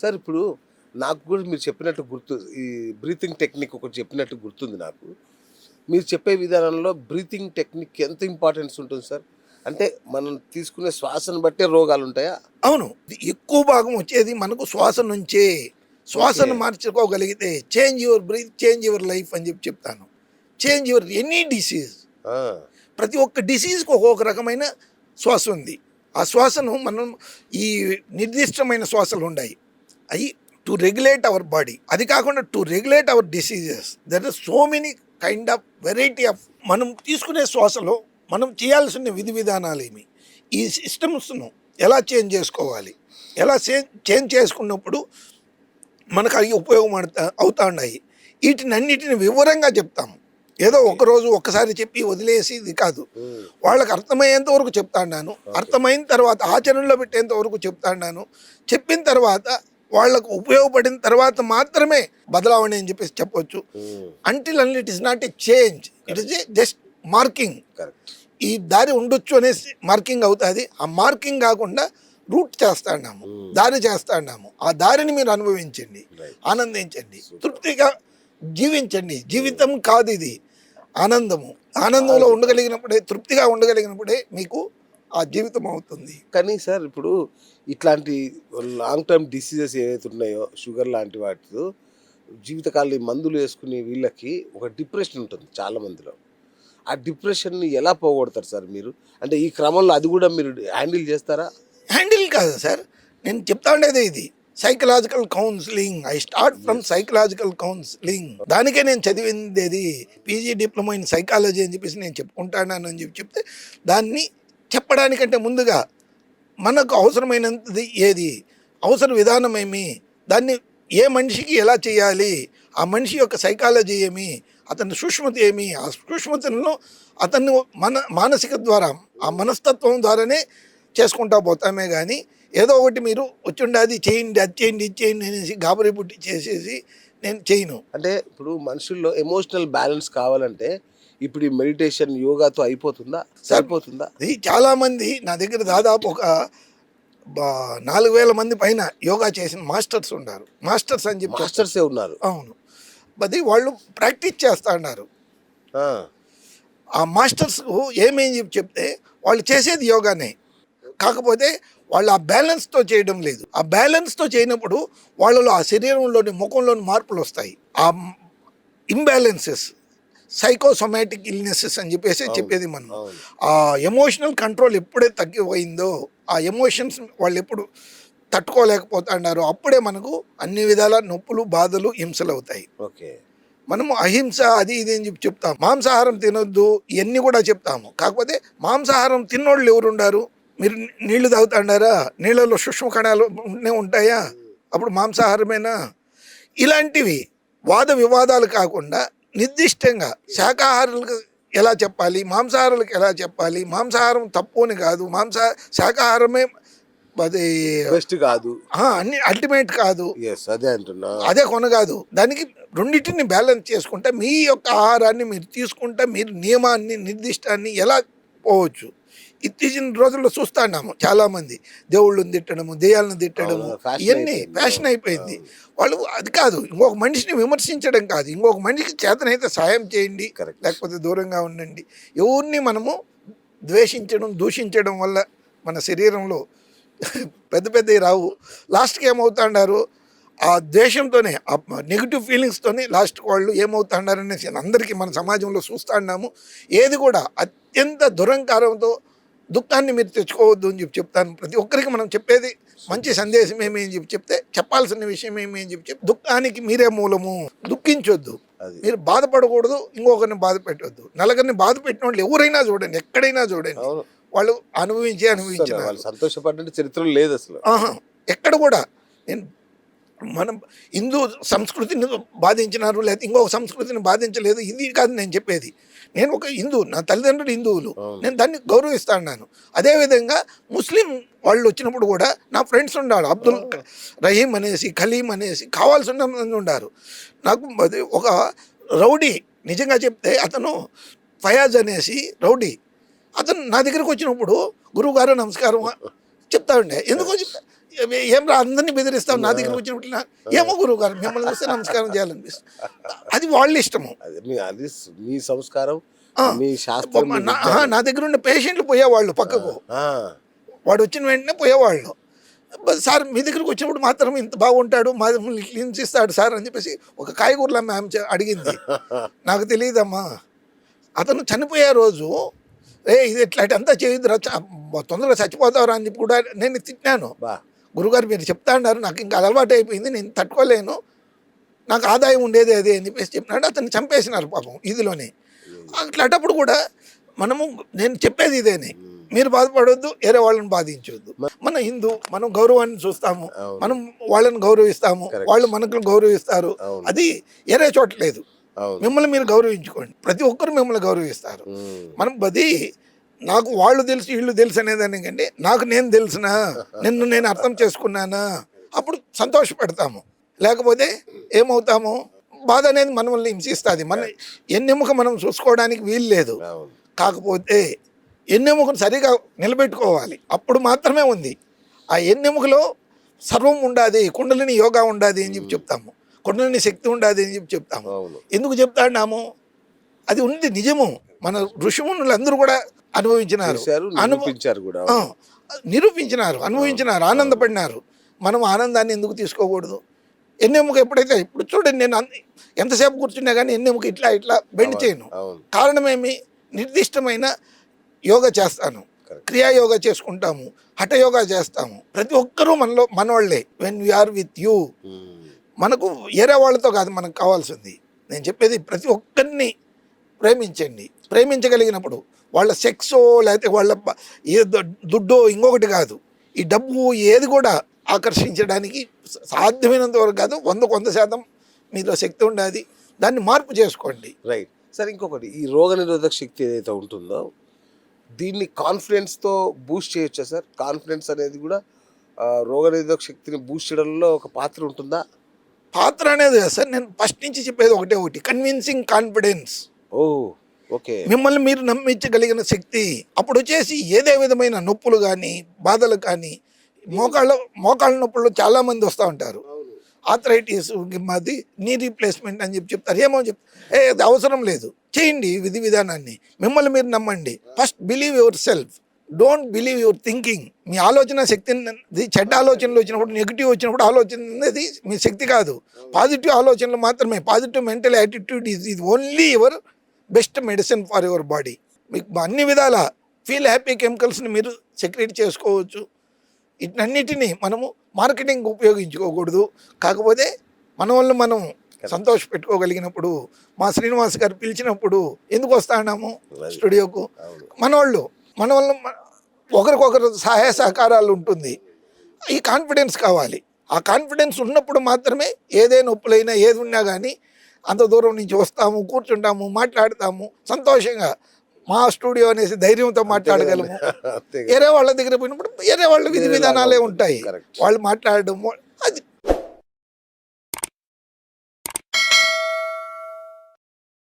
Sir ఇప్పుడు నాకు కూడా మీరు చెప్పినట్టు గుర్తు ఈ బ్రీతింగ్ టెక్నిక్ ఒకటి చెప్పినట్టు గుర్తుంది నాకు. మీరు చెప్పే విధానంలో బ్రీతింగ్ టెక్నిక్ ఎంత ఇంపార్టెన్స్ ఉంటుంది సార్? అంటే మనం తీసుకునే శ్వాసను బట్టే రోగాలుంటాయా? అవును. ఎక్కువ భాగం వచ్చేది మనకు శ్వాస నుంచే. శ్వాసను ఓకే. మార్చుకోగలిగితే change your breath, change your life అని చెప్తాను. Change your any disease. ఆ! ప్రతి ఒక్క డిసీజ్‌కి ఒక్కొక్క రకమైన శ్వాస ఉంది. ఆ శ్వాసను మనం ఈ నిర్దిష్టమైన శ్వాసలుండాయి. అయి టు రెగ్యులేట్ అవర్ బాడీ. అది కాకుండా to regulate our diseases. There are so many kind of variety of మనం తీసుకునే శ్వాసలో మనం చేయాల్సిన విధి విధానాలేమి, ఈ సిస్టమ్స్‌ను ఎలా చేంజ్ చేసుకోవాలి, ఎలా చేంజ్ చేసుకున్నప్పుడు మనకు అవి ఉపయోగం అవుతా ఉన్నాయి. వీటినన్నిటిని వివరంగా చెప్తాము. ఏదో ఒకరోజు ఒక్కసారి చెప్పి వదిలేసి ఇది కాదు. హ్మ్. వాళ్ళకి అర్థమయ్యేంత వరకు చెప్తాన్నాను. అర్థమైన తర్వాత ఆచరణలో పెట్టేంత వరకు చెప్తాన్నాను. చెప్పిన తర్వాత వాళ్ళకు ఉపయోగపడిన తర్వాత మాత్రమే బదలావణి అని చెప్పేసి చెప్పొచ్చు. హ్మ్. Until and it is not a change, it is a just marking. Correct. ఈ దారి ఉండొచ్చు అనేసి మార్కింగ్ అవుతుంది. ఆ మార్కింగ్ కాకుండా రూట్ చేస్తాన్నాము, దారి చేస్తాన్నాము. ఆ దారిని మీరు అనుభవించండి, రైట్. ఆనందించండి, తృప్తిగా జీవించండి. జీవితం కాదు ఇది, ఆనందము. ఆనందంలో ఉండగలిగినప్పుడే, తృప్తిగా ఉండగలిగినప్పుడే మీకు ఆ జీవితం అవుతుంది. కానీ సార్ ఇప్పుడు ఇట్లాంటి లాంగ్ టర్మ్ డిసీజెస్ ఏవైతే ఉన్నాయో షుగర్ లాంటి వాటితో జీవితకాలం ఈ మందులు వేసుకునే వీళ్ళకి ఒక డిప్రెషన్ ఉంటుంది చాలా మందిలో. ఆ డిప్రెషన్ని ఎలా పోగొడతారు సార్ మీరు? అంటే ఈ క్రమంలో అది కూడా మీరు హ్యాండిల్ చేస్తారా? హ్యాండిల్ కాదు సార్, నేను చెప్తా ఉండేదే ఇది psychological counselling. I start from psychological counselling. దానికే నేను చదివింది అది పీజీ డిప్లొమా ఇన్ సైకాలజీ అని చెప్పేసి నేను చెప్పుకుంటాను అని చెప్తే, దాన్ని చెప్పడానికంటే ముందుగా మనకు అవసరమైనది ఏది, అవసర విధానం ఏమి, దాన్ని ఏ మనిషికి ఎలా చేయాలి, ఆ మనిషి యొక్క సైకాలజీ ఏమి, అతని సూక్ష్మత ఏమి, ఆ సూక్ష్మతలను అతన్ని మానసిక ద్వారా, ఆ మనస్తత్వం ద్వారానే చేసుకుంటా పోతామే. కానీ ఏదో ఒకటి మీరు వచ్చిండి అది చేయండి, అది చేయండి, ఇది చేయండి అనేసి గాబరి పుట్టి చేసేసి నేను చేయను. అంటే ఇప్పుడు మనుషుల్లో ఎమోషనల్ బ్యాలెన్స్ కావాలంటే ఇప్పుడు ఈ మెడిటేషన్ యోగాతో అయిపోతుందా? సరిపోతుందా? అది చాలామంది నా దగ్గర దాదాపు ఒక 4000 మంది పైన యోగా చేసిన మాస్టర్స్ ఉన్నారు. మాస్టర్స్ అని చెప్పి మాస్టర్సే ఉన్నారు. అవును. అది వాళ్ళు ప్రాక్టీస్ చేస్తా ఉన్నారు. ఆ, ఆ మాస్టర్స్కు ఏమేం చెప్తే వాళ్ళు చేసేది యోగానే, కాకపోతే వాళ్ళు ఆ బ్యాలెన్స్తో చేయడం లేదు. ఆ బ్యాలెన్స్తో చేయనప్పుడు వాళ్ళలో ఆ శరీరంలోని ముఖంలోని మార్పులు వస్తాయి. ఆ ఇంబ్యాలెన్సెస్, సైకోసొమాటిక్ ఇల్నెసెస్ అని చెప్పేసి చెప్పేది మనం. అవును. ఆ ఎమోషనల్ కంట్రోల్ ఎప్పుడైతే తగ్గిపోయిందో, ఆ ఎమోషన్స్ వాళ్ళు ఎప్పుడు తట్టుకోలేకపోతున్నారు, అప్పుడే మనకు అన్ని విధాల నొప్పులు, బాధలు, హింసలు అవుతాయి. ఓకే. మనము అహింస అది ఇది అని చెప్తాం. మాంసాహారం తినొద్దు ఇవన్నీ కూడా చెప్తాము. కాకపోతే మాంసాహారం తిన్నోళ్ళు ఎవరుండారు? మీరు నీళ్లు తాగుతాడారా? నీళ్ళలో సూక్ష్మ కణాలు ఉంటాయా? అప్పుడు మాంసాహారమేనా? ఇలాంటివి వాద వివాదాలు కాకుండా నిర్దిష్టంగా శాకాహారులకు ఎలా చెప్పాలి, మాంసాహారులకు ఎలా చెప్పాలి, మాంసాహారం తప్పు అని కాదు, శాకాహారమే అది బెస్ట్ కాదు, అన్ని అల్టిమేట్ కాదు, ఎస్ అదే అంటున్నా. అదే కొనగాదు. దానికి రెండింటిని బ్యాలెన్స్ చేసుకుంటే మీ యొక్క ఆహారాన్ని మీరు తీసుకుంటే మీరు నియమాన్ని, నిర్దిష్టాన్ని ఎలా పోవచ్చు. ఇత్ತೀಚಿನ రోజుల్లో చూస్తున్నాము చాలామంది దేవుళ్ళని తిట్టడము, దెయ్యాలను తిట్టడము, ఇవన్నీ ఫ్యాషన్ అయిపోయింది. వాళ్ళు అది కాదు, ఇంకొక మనిషిని విమర్శించడం కాదు, ఇంకొక మనిషికి చేతనైతే సాయం చేయండి, లేకపోతే దూరంగా ఉండండి. ఎవరిని మనము ద్వేషించడం, దూషించడం వల్ల మన శరీరంలో పెద్ద పెద్దవి రావు. లాస్ట్కి ఏమవుతాడారు, ఆ ద్వేషంతోనే, ఆ నెగిటివ్ ఫీలింగ్స్తోనే లాస్ట్కి వాళ్ళు ఏమవుతాడారనేసి అందరికీ మన సమాజంలో చూస్తున్నాము. ఏది కూడా అత్యంత దురంకారంతో దుఃఖాన్ని మీరు తెచ్చుకోవద్దు అని చెప్తాను. ప్రతి ఒక్కరికి మనం చెప్పేది మంచి సందేశం ఏమి అని చెప్తే, చెప్పాల్సిన విషయం ఏమి అని చెప్పి దుఃఖానికి మీరే మూలము, దుఃఖించొద్దు, మీరు బాధపడకూడదు, ఇంకొకరిని బాధ పెట్టొద్దు. నలుగురిని బాధ పెట్టిన వాళ్ళు ఎవరైనా చూడండి, ఎక్కడైనా చూడండి, వాళ్ళు అనుభవించిన సంతోషపడ్డ చరిత్రలో లేదు అసలు. ఎక్కడ కూడా. నేను మనం హిందూ సంస్కృతిని బాధించినారు, లేకపోతే ఇంకొక సంస్కృతిని బాధించలేదు, ఇది కాదు నేను చెప్పేది. నేను ఒక హిందూ, నా తల్లిదండ్రులు హిందువులు, నేను దాన్ని గౌరవిస్తాను. అదేవిధంగా ముస్లిం వాళ్ళు వచ్చినప్పుడు కూడా నా ఫ్రెండ్స్ ఉండాలి, అబ్దుల్ రహీం అనేసి, ఖలీం అనేసి, కావాల్సిన మంది ఉండారు. నాకు ఒక రౌడీ, నిజంగా చెప్తే అతను ఫయాజ్ అనేసి రౌడీ, అతను నా దగ్గరికి వచ్చినప్పుడు గురువుగారు నమస్కారం చెప్తా ఉండే. ఎందుకో చెప్తా, ఏం రా అందరినీ బెదిరిస్తాం నా దగ్గర వచ్చినప్పుడు ఏమో గురువు గారు మిమ్మల్ని చూస్తే నమస్కారం చేయాలనిపిస్తుంది. అది వాళ్ళ ఇష్టము. అది మీ సంస్కారం, ఆ, మీ శాస్త్రం, మీ విజ్ఞానం. నా దగ్గర ఉండే పేషెంట్లు పోయేవాళ్ళు పక్కకు, ఆ, వాడు వచ్చిన వెంటనే పోయేవాళ్ళు. సార్ మీ దగ్గరికి వచ్చినప్పుడు మాత్రం ఇంత బాగుంటాడు, మమ్మల్ని హింసిస్తాడు సార్ అని చెప్పేసి ఒక కాయగూరల మ్యామ్ అడిగింది. నాకు తెలియదమ్మా, అతను చనిపోయే రోజు ఇది ఇట్లాంటి అంతా చేయొద్దురా, తొందరగా చచ్చిపోతావురా అని చెప్పి కూడా నేను తిట్టినాను. బా గురుగారు మీరు చెప్తా అన్నారు, నాకు ఇంకా అలవాటు అయిపోయింది, నేను తట్టుకోలేను, నాకు ఆదాయం ఉండేది అదే అని చెప్పేసి చెప్పినాడు. అతన్ని చంపేసినారు పాపం ఇదిలోనే. అట్లాంటప్పుడు కూడా మనము నేను చెప్పేది ఇదేనే, మీరు బాధపడొద్దు, వేరే వాళ్ళని బాధించవద్దు. మన హిందూ, మనం గౌరవాన్ని చూస్తాము, అవును. మనం వాళ్ళని గౌరవిస్తాము, Correct. వాళ్ళు మనకు గౌరవిస్తారు. అవును. అది వేరే చోట లేదు. అవును. మిమ్మల్ని మీరు గౌరవించుకోండి, ప్రతి ఒక్కరు మిమ్మల్ని గౌరవిస్తారు. ఉమ్. మనం అది నాకు వాళ్ళు తెలుసు వీళ్ళు తెలుసు అనేదానికంటే నాకు నేను తెలిసినా, నిన్ను నేను అర్థం చేసుకున్నానా, అప్పుడు సంతోషపెడతాము. లేకపోతే ఏమవుతాము, బాధ అనేది మనల్ని హింసిస్తుంది. మన ఎన్నెముక మనం చూసుకోవడానికి వీలు లేదు. అవును. కాకపోతే ఎన్నెముకను సరిగా నిలబెట్టుకోవాలి, అప్పుడు మాత్రమే ఉంది. ఆ ఎన్నెముకలో సర్వం ఉండాది, కుండలిని యోగా ఉండాది అని చెప్పి చెప్తాము, కుండలిని శక్తి ఉండాది అని చెప్పి చెప్తాము. అవును. ఎందుకు చెప్తాన్నాము, అది ఉంది నిజము. మన ఋషిమునులు అందరూ కూడా అనుభవించినారు, చేశారు, నిరూపించారు కూడా. నిరూపించినారు, అనుభవించినారు, ఆనందపడినారు. మనం ఆనందాన్ని ఎందుకు తీసుకోకూడదు? ఎన్నెముక ఎప్పుడైతే, ఇప్పుడు చూడండి, నేను ఎంతసేపు కూర్చున్నా కానీ ఎన్నెముక ఇట్లా ఇట్లా బెండ్ చేయను. అవును. కారణమేమి, నిర్దిష్టమైన యోగా చేస్తాను, క్రియాయోగా చేసుకుంటాము, హఠయోగా చేస్తాము. ప్రతి ఒక్కరూ మనలో మనవాళ్లే. వెన్ వీఆర్ విత్ యూ, ఉమ్. మనకు వేరే వాళ్ళతో కాదు మనకు కావాల్సింది. నేను చెప్పేది ప్రతి ఒక్కరిని ప్రేమించండి. ప్రేమించగలిగినప్పుడు వాళ్ళ సెక్సో లేకపోతే వాళ్ళ దుడ్డో ఇంకొకటి కాదు, ఈ డబ్బు ఏది కూడా ఆకర్షించడానికి సాధ్యమైనంత వరకు కాదు, 100% మీలో శక్తి ఉండాలి, దాన్ని మార్పు చేసుకోండి. Right sir. ఇంకొకటి, ఈ రోగనిరోధక శక్తి ఏదైతే ఉంటుందో దీన్ని కాన్ఫిడెన్స్తో బూస్ట్ చేయొచ్చా సార్? కాన్ఫిడెన్స్ అనేది కూడా రోగనిరోధక శక్తిని బూస్ట్ చేయడంలో ఒక పాత్ర ఉంటుందా? పాత్ర అనేది కాదు సార్, నేను ఫస్ట్ నుంచి చెప్పేది ఒకటి, కన్విన్సింగ్ కాన్ఫిడెన్స్. ఓ ఓకే. మిమ్మల్ని మీరు నమ్మించగలిగిన శక్తి. అప్పుడు వచ్చేసి ఏదే విధమైన నొప్పులు కానీ బాధలు కానీ, మోకాళ్ళ నొప్పులు చాలామంది వస్తూ ఉంటారు, ఆర్థరైటిస్, అది నీ రీప్లేస్మెంట్ అని చెప్పి చెప్తారు. ఏమో అది అవసరం లేదు, చేయండి విధి విధానాన్ని, మిమ్మల్ని మీరు నమ్మండి. First believe yourself, don't believe your thinking. మీ ఆలోచన శక్తి, చెడ్డ ఆలోచనలు వచ్చినప్పుడు, నెగిటివ్ వచ్చినప్పుడు ఆలోచన అనేది మీ శక్తి కాదు, పాజిటివ్ ఆలోచనలు మాత్రమే. Positive mental attitude is only your best medicine for your body. మీకు అన్ని విధాల ఫీల్ హ్యాపీ కెమికల్స్ని మీరు సెక్రెట్ చేసుకోవచ్చు. వీటన్నిటిని మనము మార్కెటింగ్ ఉపయోగించుకోకూడదు. కాకపోతే మన వల్ల మనం సంతోష పెట్టుకోగలిగినప్పుడు, మా శ్రీనివాస్ గారు పిలిచినప్పుడు ఎందుకు వస్తాము స్టూడియోకు, మన వల్ల ఒకరికొకరు సహాయ సహకారాలు ఉంటుంది. ఈ కాన్ఫిడెన్స్ కావాలి. ఆ కాన్ఫిడెన్స్ ఉన్నప్పుడు మాత్రమే ఏదే నొప్పులైనా ఏది ఉన్నా కానీ అంత దూరం నుంచి వస్తాము, కూర్చుంటాము, మాట్లాడతాము సంతోషంగా. మా స్టూడియో అనేసి ధైర్యంతో మాట్లాడగలము. వేరే వాళ్ళ దగ్గర పోయినప్పుడు వేరే వాళ్ళ విధి విధానాలే ఉంటాయి, వాళ్ళు మాట్లాడడం